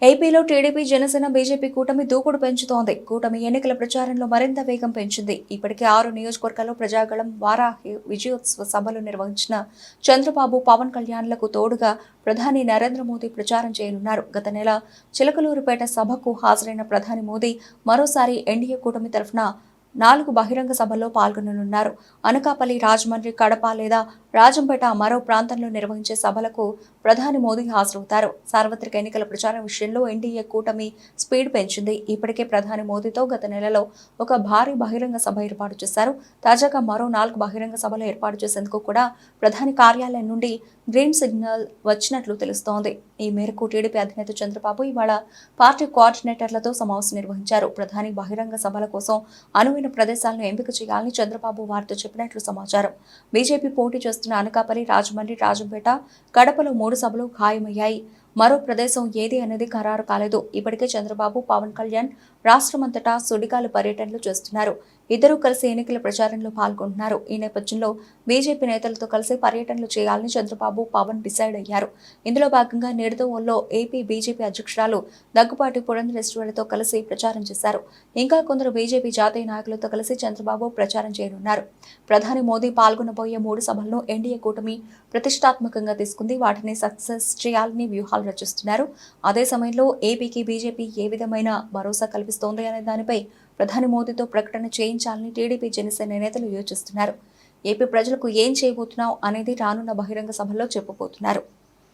ఏపీలో TDP Janasena BJP కూటమి దూకుడు పెంచుతోంది. కూటమి ఎన్నికల ప్రచారంలో మరింత వేగం పెంచింది. ఇప్పటికే 6 నియోజకవర్గాల్లో ప్రజాగళం, వారాహి విజయోత్సవ సభలు నిర్వహించిన చంద్రబాబు, పవన్ కళ్యాణ్లకు తోడుగా ప్రధాని నరేంద్ర మోదీ ప్రచారం చేయనున్నారు. గత నెల చిలకలూరుపేట సభకు హాజరైన ప్రధాని మోదీ మరోసారి ఎన్డీఏ కూటమి తరఫున 4 బహిరంగ సభల్లో పాల్గొననున్నారు. అనకాపల్లి, రాజమండ్రి, కడప లేదా రాజంపేట మరో ప్రాంతంలో నిర్వహించే సభలకు ప్రధాని మోదీ హాజరవుతారు. సార్వత్రిక ఎన్నికల ప్రచారం విషయంలో ఎన్డీఏ కూటమి స్పీడ్ పెంచింది. ఇప్పటికే ప్రధాని మోదీతో గత నెలలో ఒక భారీ బహిరంగ సభ ఏర్పాటు చేశారు. తాజాగా మరో 4 బహిరంగ సభలు ఏర్పాటు చేసేందుకు కూడా ప్రధాని కార్యాలయం నుండి గ్రీన్ సిగ్నల్ వచ్చినట్లు తెలుస్తోంది. ఈ మేరకు టీడీపీ అధినేత చంద్రబాబు ఇవాళ పార్టీ కోఆర్డినేటర్లతో సమావేశం నిర్వహించారు. ప్రధాని బహిరంగ సభల కోసం అనువైన ప్రదేశాలను ఎంపిక చేయాలని చంద్రబాబు వారితో చెప్పినట్లు సమాచారం. బీజేపీ పోటీ చేస్తున్న అనకాపల్లి, రాజమండ్రి, రాజంపేట, కడపలో 3 సభలు ఖాయమయ్యాయి. మరో ప్రదేశం ఏది అనేది ఖరారు కాలేదు. ఇప్పటికే చంద్రబాబు, పవన్ కళ్యాణ్ రాష్ట్రమంతటా సుడిగాలి పర్యటనలు చేస్తున్నారు. ఇద్దరూ కలిసి ఎన్నికల ప్రచారంలో పాల్గొంటున్నారు. ఈ నేపథ్యంలో బీజేపీ నేతలతో కలిసి పర్యటనలు చేయాలని చంద్రబాబు, పవన్ డిసైడ్ అయ్యారు. ఇందులో భాగంగా నిడదవోల్లో ఏపీ బీజేపీ అధ్యక్షురాలు దగ్గుపాటి పురంధరేశ్వరితో కలిసి ప్రచారం చేశారు. ఇంకా కొందరు బీజేపీ జాతీయ నాయకులతో కలిసి చంద్రబాబు ప్రచారం చేయనున్నారు. ప్రధాని మోదీ పాల్గొనబోయే 3 సభలను ఎన్డీఏ కూటమి ప్రతిష్టాత్మకంగా తీసుకుంది. వాటిని సక్సెస్ చేయాలని వ్యూహాలు రచిస్తున్నారు. అదే సమయంలో ఏపీకి బీజేపీ ఏ విధమైన భరోసా కల్పిస్తోంది అనే దానిపై ప్రధాని మోదీతో ప్రకటన చేయించాలని టీడీపీ, జనసేన నేతలు యోచిస్తున్నారు. ఏపీ ప్రజలకు ఏం చేయబోతున్నాం అనేది రానున్న బహిరంగ సభల్లో చెప్పబోతున్నారు.